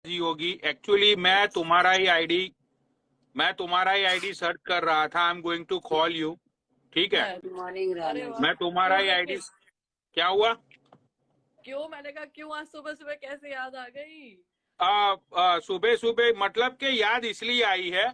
जी होगी। एक्चुअली मैं तुम्हारा ही आईडी सर्च कर रहा था। I am going to call you. ठीक है, है। गुड मॉर्निंग अरे राना जी। वाह, मैं तुम्हारा क्यों ही आईडी। लेकिन? क्या हुआ? क्यों, मैंने कहा क्यों आज सुबह सुबह कैसे याद आ गई? सुबह सुबह मतलब के याद इसलिए आई है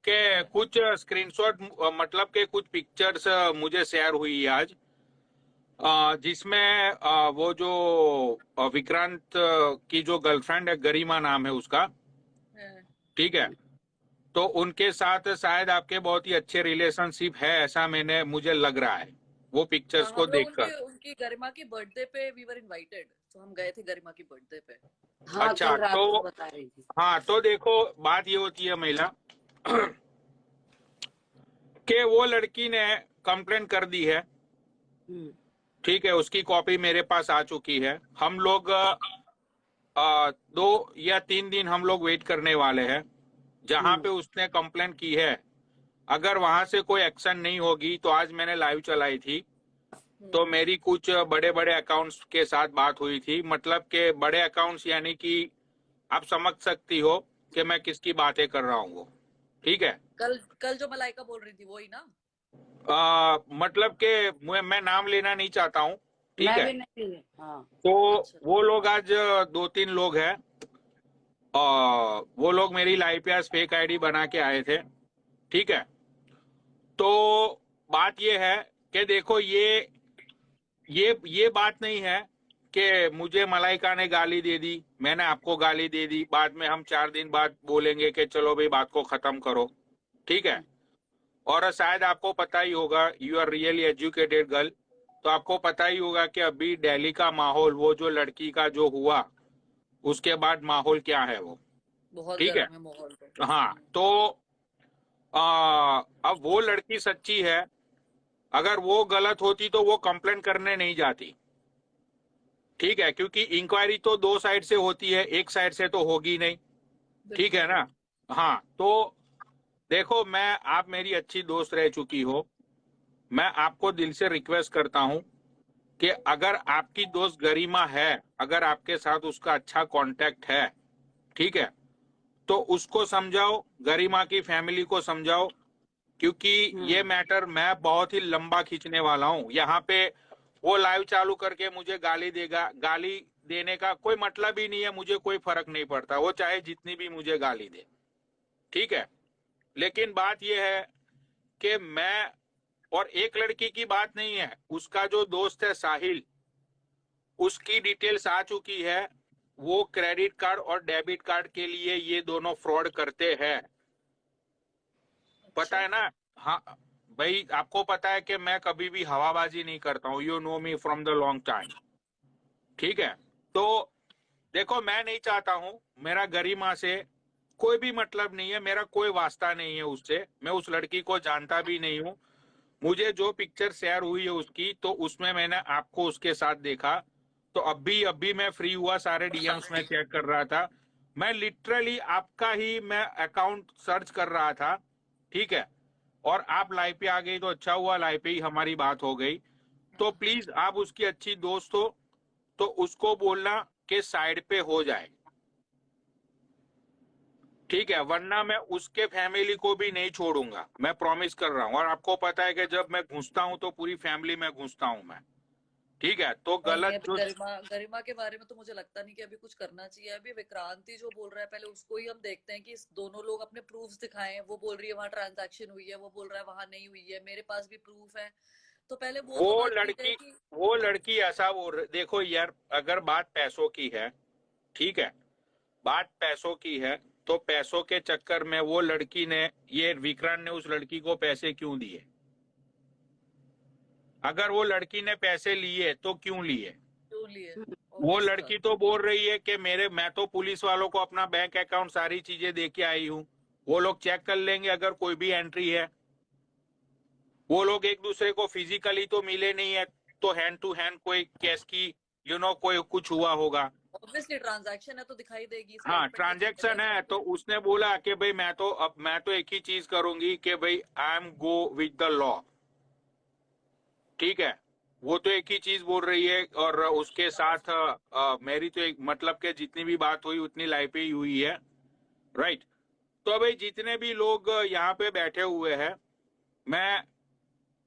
कि हाँ, कुछ स्क्रीनशॉट, मतलब के कुछ पिक्चर्स मुझे शेयर हुई आज, जिसमें वो जो विक्रांत की जो गर्लफ्रेंड है, गरिमा नाम है उसका। हाँ। ठीक है, तो उनके साथ शायद आपके बहुत ही अच्छे रिलेशनशिप है, ऐसा मुझे लग रहा है वो पिक्चर्स हाँ, को हम लोग देखकर। उनके उनकी गरिमा की बर्थडे पे वी वर इनवाइटेड, तो हम गए थे गरिमा की बर्थडे पे। हाँ, अच्छा, कल तो रात को बता रही थी। हाँ, तो देखो, बात ये होती है महिला कि वो लड़की ने कंप्लेन कर दी है। हम्म। ठीक है, उसकी कॉपी मेरे पास आ चुकी है। हम लोग 2 या 3 दिन हम लोग वेट करने वाले हैं। जहां हम्म। पे उसने कंप्लेन की है, अगर वहां से कोई एक्शन नहीं होगी, तो आज मैंने लाइव चलाई थी, तो हम्म। मेरी कुछ बड़े बड़े अकाउंट्स के साथ बात हुई थी। मतलब के बड़े अकाउंट्स यानी कि आप समझ सकती हो कि मैं किसकी बातें कर रहा हूँ। ठीक है, कल कल जो मलाइका बोल रही थी वही ना? मतलब के मैं नाम लेना नहीं चाहता हूँ। ठीक मैं है, भी नहीं। हाँ। तो अच्छा। वो लोग आज 2-3 लोग हैं, वो लोग मेरी लाइव पे आज फेक आईडी बना के आए थे। ठीक है, तो बात ये है कि देखो, ये बात नहीं है कि मुझे मलाइका ने गाली दे दी, मैंने आपको गाली दे दी, बाद में हम 4 दिन बाद बोलेंगे कि चलो भाई बात को खत्म करो। ठीक है, और शायद आपको पता ही होगा, you are really educated girl, तो आपको पता ही होगा कि अभी दिल्ली का माहौल, वो जो लड़की का जो हुआ, उसके बाद माहौल क्या है वो। बहुत ठीक है, गर्म है माहौल तो। हाँ, तो अब वो लड़की सच्ची है। अगर वो गलत होती तो वो कंप्लेन करने नहीं जाती। ठीक है, क्योंकि इंक्वायरी तो 2 साइड से होती है, एक साइड से तो होगी नहीं। ठीक है बिल्कुल। ना? हाँ, तो देखो, आप मेरी अच्छी दोस्त रह चुकी हो। मैं आपको दिल से रिक्वेस्ट करता हूं कि अगर आपकी दोस्त गरिमा है, अगर आपके साथ उसका अच्छा कांटेक्ट है, ठीक है, तो उसको समझाओ, गरिमा की फैमिली को समझाओ। क्योंकि ये हम्म। मैटर मैं बहुत ही लंबा खींचने वाला हूं। यहाँ पे वो लाइव चालू करके मुझे गाली देगा, गाली देने का कोई मतलब ही नहीं है, मुझे कोई फर्क नहीं पड़ता, वो चाहे जितनी भी मुझे गाली दे। ठीक है, लेकिन बात यह है कि मैं, और एक लड़की की बात नहीं है, उसका जो दोस्त है साहिल, उसकी डिटेल्स आ चुकी है। वो क्रेडिट कार्ड और डेबिट कार्ड के लिए ये दोनों फ्रॉड करते हैं, पता अच्छा। है ना? हाँ भाई, आपको पता है कि मैं कभी भी हवाबाजी नहीं करता हूँ, you know me from the long time. ठीक है, तो देखो, मैं नहीं चाहता हूँ, मेरा गरिमा से कोई भी मतलब नहीं है, मेरा कोई वास्ता नहीं है उससे, मैं उस लड़की को जानता भी नहीं हूँ। मुझे जो पिक्चर शेयर हुई है उसकी, तो उसमें मैंने आपको उसके साथ देखा। तो अभी मैं फ्री हुआ, सारे डीएम्स में चेक कर रहा था, मैं लिटरली आपका ही मैं अकाउंट सर्च कर रहा था। ठीक है, और आप लाइव पे आ गई तो अच्छा हुआ, लाइव पे ही हमारी बात हो गई। तो हाँ। प्लीज, आप उसकी अच्छी दोस्त हो, तो उसको बोलना कि साइड पे हो जाए। ठीक है, वरना मैं उसके फैमिली को भी नहीं छोड़ूंगा, मैं प्रॉमिस कर रहा हूँ। और आपको पता है कि जब मैं घुसता हूँ तो पूरी फैमिली में घुसता हूँ मैं। ठीक है, तो नहीं, गलत अभी जो, गरिमा गरिमा के बारे में तो मुझे लगता नहीं कि अभी कुछ करना चाहिए। अभी विक्रांति जो बोल रहा है, पहले उसको ही हम देखते हैं कि इस दोनों लोग अपने प्रूफ्स दिखाएं। वो बोल रही है वहां ट्रांजैक्शन हुई है, वो बोल रहा है वहां नहीं हुई है, मेरे पास भी प्रूफ है। तो पहले वो तो वो बात की जाए लड़की कि वो लड़की ऐसा देखो यार, अगर बात पैसों की है, ठीक है, बात पैसों की है, तो पैसों के चक्कर में वो लड़की ने, ये विक्रांत ने उस लड़की को पैसे क्यों दिए? अगर वो लड़की ने पैसे लिए तो क्यों लिए? क्यों लिए? वो ऑब्वियस लड़की बात। तो बोल रही है कि मैं तो पुलिस वालों को अपना बैंक अकाउंट सारी चीजें दे के आई हूँ, वो लोग चेक कर लेंगे अगर कोई भी एंट्री है। वो लोग एक दूसरे को फिजिकली तो मिले नहीं है, तो हैंड टू हैंड कोई कैश की, कोई कुछ हुआ होगा। ऑब्वियसली ट्रांजैक्शन है तो दिखाई देगी, इस हाँ, पॉइंट पे कैसे नहीं ट्रांजैक्शन दिखाई है, देगी? तो उसने बोला कि भाई मैं तो एक ही चीज करूंगी कि भाई I am go with the law. ठीक है, वो तो एक ही चीज बोल रही है, और उसके साथ मेरी तो एक मतलब के जितनी भी बात हुई उतनी लाइफ ही हुई है, राइट। तो भाई जितने भी लोग यहाँ पे बैठे हुए हैं, मैं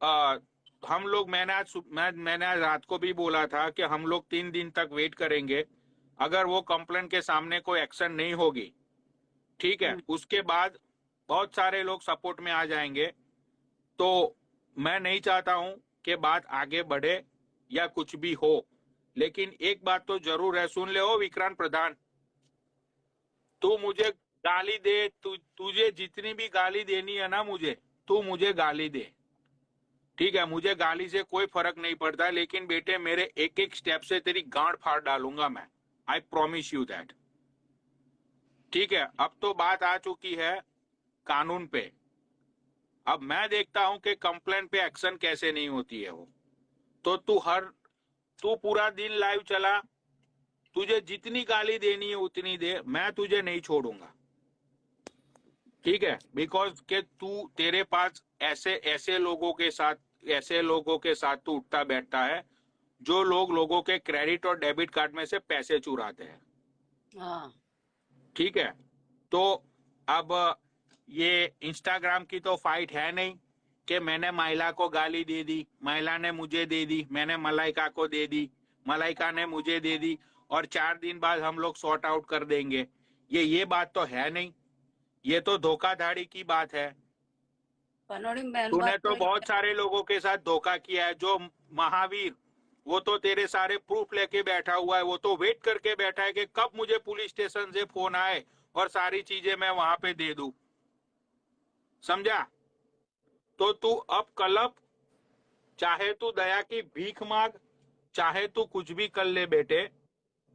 आ, हम लोग, मैंने आज रात को भी बोला था कि हम लोग 3 दिन तक वेट करेंगे। अगर वो कंप्लेंट के सामने कोई एक्शन नहीं होगी, ठीक है, हम्म, उसके बाद बहुत सारे लोग सपोर्ट में आ जाएंगे। तो मैं नहीं चाहता हूं कि बात आगे बढ़े या कुछ भी हो, लेकिन एक बात तो जरूर है, सुन ले ओ विक्रांत प्रधान, तू मुझे गाली दे, तुझे जितनी भी गाली देनी है ना मुझे, तू मुझे गाली दे, ठीक है, मुझे गाली से कोई फर्क नहीं पड़ता, लेकिन बेटे मेरे एक एक स्टेप से तेरी गांड फाड़ डालूंगा मैं। I promise you that. ठीक है, अब तो बात आ चुकी है कानून पे। अब मैं देखता हूं कि कंप्लेंट पे एक्शन कैसे नहीं होती है वो। तो तू पूरा दिन लाइव चला, तुझे जितनी गाली देनी है उतनी दे, मैं तुझे नहीं छोड़ूंगा, ठीक है, बिकॉज के तू, तेरे पास ऐसे ऐसे लोगों के साथ, ऐसे लोगों के साथ तू उठता बैठता है, जो लोगों के क्रेडिट और डेबिट कार्ड में से पैसे चुराते हैं, हाँ ठीक है। तो अब ये इंस्टाग्राम की तो फाइट है नहीं कि मैंने महिला को गाली दे दी, महिला ने मुझे दे दी, मैंने मलाइका को दे दी, मलाइका ने मुझे दे दी, और 4 दिन बाद हम लोग सॉर्ट आउट कर देंगे। ये बात तो है नहीं, ये तो धोखाधड़ी की बात है। पनौड़ी, मेन तूने बात तो तो ये बहुत सारे लोगों के साथ धोखा किया है, जो महावीर, वो तो तेरे सारे प्रूफ लेके बैठा हुआ है, वो तो वेट करके बैठा है कि कब मुझे पुलिस स्टेशन से फोन आए और सारी चीजें मैं वहां पे दे दूं, समझा। तो तू अब कलब, चाहे तू दया की भीख मांग, चाहे तू कुछ भी कर ले बेटे,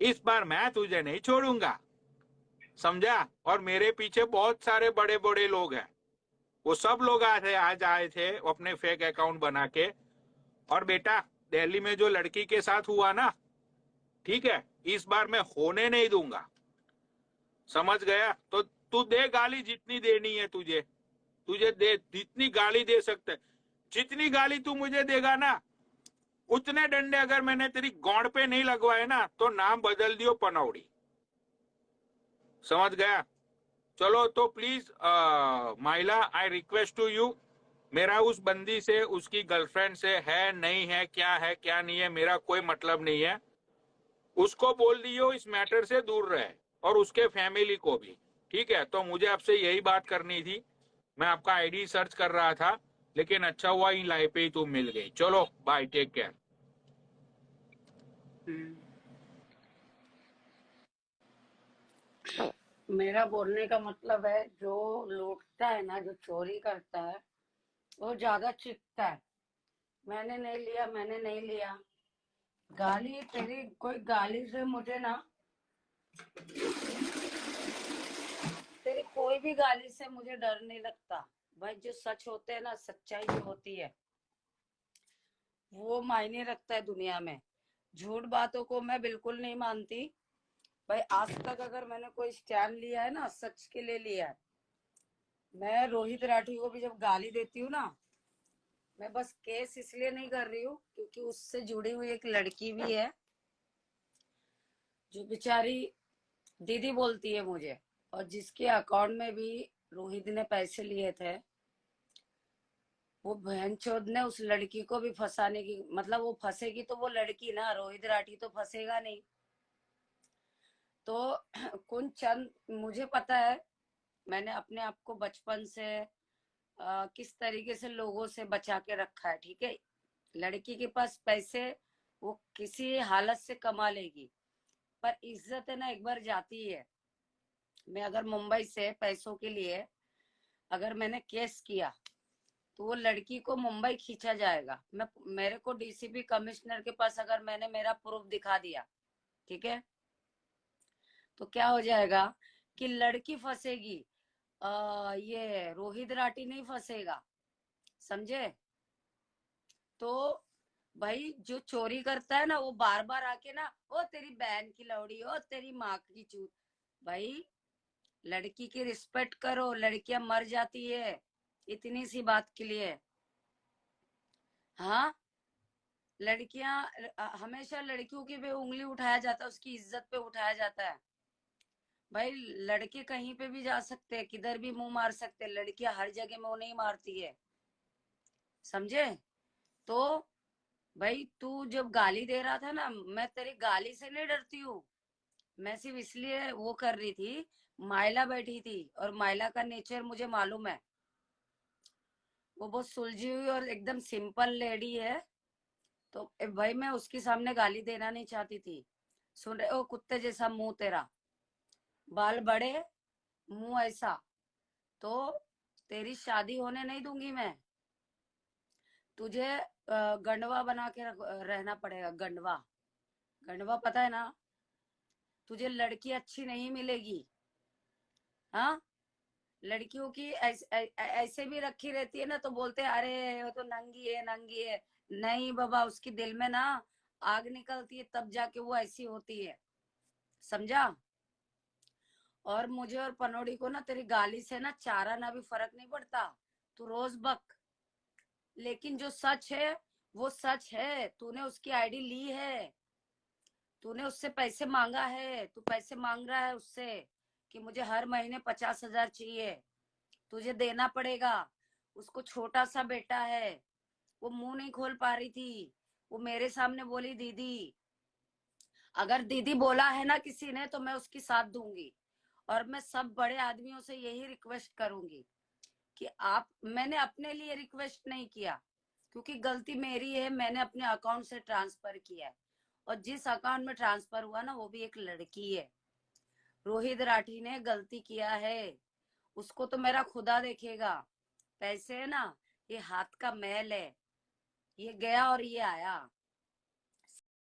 इस बार मैं तुझे नहीं छोड़ूंगा, समझा। और मेरे पीछे बहुत सारे बड़े बड़े लोग हैं, वो सब लोग आज आए थे अपने फेक अकाउंट बना के। और बेटा, दिल्ली में जो लड़की के साथ हुआ ना, ठीक है, इस बार मैं होने नहीं दूंगा, समझ गया। तो तू दे गाली जितनी देनी है तुझे, तुझे दे जितनी गाली दे सकते, जितनी गाली तू मुझे देगा ना, उतने डंडे अगर मैंने तेरी गौड़ पे नहीं लगवाए ना, तो नाम बदल दियो पनौड़ी, समझ गया। चलो तो प्लीज माइला, आई रिक्वेस्ट टू यू, मेरा उस बंदी से, उसकी गर्लफ्रेंड से है नहीं है, क्या नहीं है, मेरा कोई मतलब नहीं है। उसको बोल दियो इस मैटर से दूर रहे, और उसके फैमिली को भी, ठीक है। तो मुझे आपसे यही बात करनी थी, मैं आपका आईडी सर्च कर रहा था, लेकिन अच्छा हुआ इन लाइफ पे ही तुम मिल गई। चलो बाय, टेक केयर। हम्म, मेरा बोलने का मतलब है, जो लूटता है ना, जो चोरी करता है, वो ज्यादा चिढ़ता है। मैंने नहीं लिया, मैंने नहीं लिया। गाली, तेरी कोई गाली से मुझे ना, तेरी कोई भी गाली से मुझे डर नहीं लगता। भाई, जो सच होते हैं ना, सच्चाई जो होती है, वो मायने रखता है दुनिया में। झूठ बातों को मैं बिल्कुल नहीं मानती। भाई, आज तक अगर मैंने कोई स्टैंड लिया है ना, सच के लिए लिया है। मैं रोहित राठी को भी जब गाली देती हूँ ना, मैं बस केस इसलिए नहीं कर रही हूँ क्योंकि उससे जुड़ी हुई एक लड़की भी है, जो बेचारी दीदी बोलती है मुझे, और जिसके अकाउंट में भी रोहित ने पैसे लिए थे। वो बहनचोद ने उस लड़की को भी फंसाने की, मतलब वो फंसेगी तो वो लड़की ना, रोहित राठी तो फंसेगा नहीं। तो कुछ चंद, मुझे पता है, मैंने अपने आप को बचपन से किस तरीके से लोगों से बचा के रखा है, ठीक है। लड़की के पास पैसे वो किसी हालत से कमा लेगी, पर इज्जत है ना, एक बार जाती है। मैं अगर मुंबई से पैसों के लिए अगर मैंने केस किया, तो वो लड़की को मुंबई खींचा जाएगा। मेरे को डीसीपी कमिश्नर के पास अगर मैंने मेरा प्रूफ दिखा दिया, ठीक है, तो क्या हो जाएगा कि लड़की फंसेगी, ये रोहित राठी नहीं फंसेगा, समझे। तो भाई, जो चोरी करता है ना, वो बार बार आके ना, ओ तेरी बहन की लौड़ी, ओ तेरी माँ की चूत। भाई, लड़की की रिस्पेक्ट करो, लड़कियां मर जाती है इतनी सी बात के लिए। हाँ, लड़कियां हमेशा लड़कियों की पे उंगली उठाया जाता है, उसकी इज्जत पे उठाया जाता है। भाई लड़के कहीं पे भी जा सकते हैं, किधर भी मुंह मार सकते हैं, लड़कियां हर जगह मुंह नहीं मारती है, समझे? तो भाई तू जब गाली दे रहा था ना, मैं तेरी गाली से नहीं डरती हूँ, मैं सिर्फ इसलिए वो कर रही थी। माइला बैठी थी और माइला का नेचर मुझे मालूम है, वो बहुत सुलझी हुई और एकदम सिंपल लेडी है। तो भाई मैं उसके सामने गाली देना नहीं चाहती थी। सुन रहे हो, कुत्ते जैसा मुंह तेरा, बाल बड़े, मुंह ऐसा, तो तेरी शादी होने नहीं दूंगी मैं। तुझे गंडवा बना के रहना पड़ेगा, गंडवा। गंडवा पता है ना? तुझे लड़की अच्छी नहीं मिलेगी। हाँ, लड़कियों की ऐसे भी रखी रहती है ना, तो बोलते हैं अरे वो तो नंगी है, नंगी है। नहीं बाबा, उसकी दिल में ना आग निकलती है, तब जाके वो ऐसी होती है, समझा? और मुझे और पनोड़ी को ना तेरी गाली से ना चारा ना भी फर्क नहीं पड़ता। तू रोज बक, लेकिन जो सच है वो सच है। तूने उसकी आईडी ली है, तूने उससे पैसे मांगा है, तू पैसे मांग रहा है उससे कि मुझे हर महीने 50,000 चाहिए, तुझे देना पड़ेगा। उसको छोटा सा बेटा है, वो मुंह नहीं खोल पा रही थी, वो मेरे सामने बोली दीदी। अगर दीदी बोला है ना किसी ने, तो मैं उसकी साथ दूंगी। और मैं सब बड़े आदमियों से यही रिक्वेस्ट करूंगी कि आप, मैंने अपने लिए रिक्वेस्ट नहीं किया, क्योंकि गलती मेरी है, मैंने अपने अकाउंट से ट्रांसफर किया है। और जिस अकाउंट में ट्रांसफर हुआ ना, वो भी एक लड़की है। रोहित राठी ने गलती किया है, उसको तो मेरा खुदा देखेगा। पैसे है ना, ये हाथ का मैल है, ये गया और ये आया।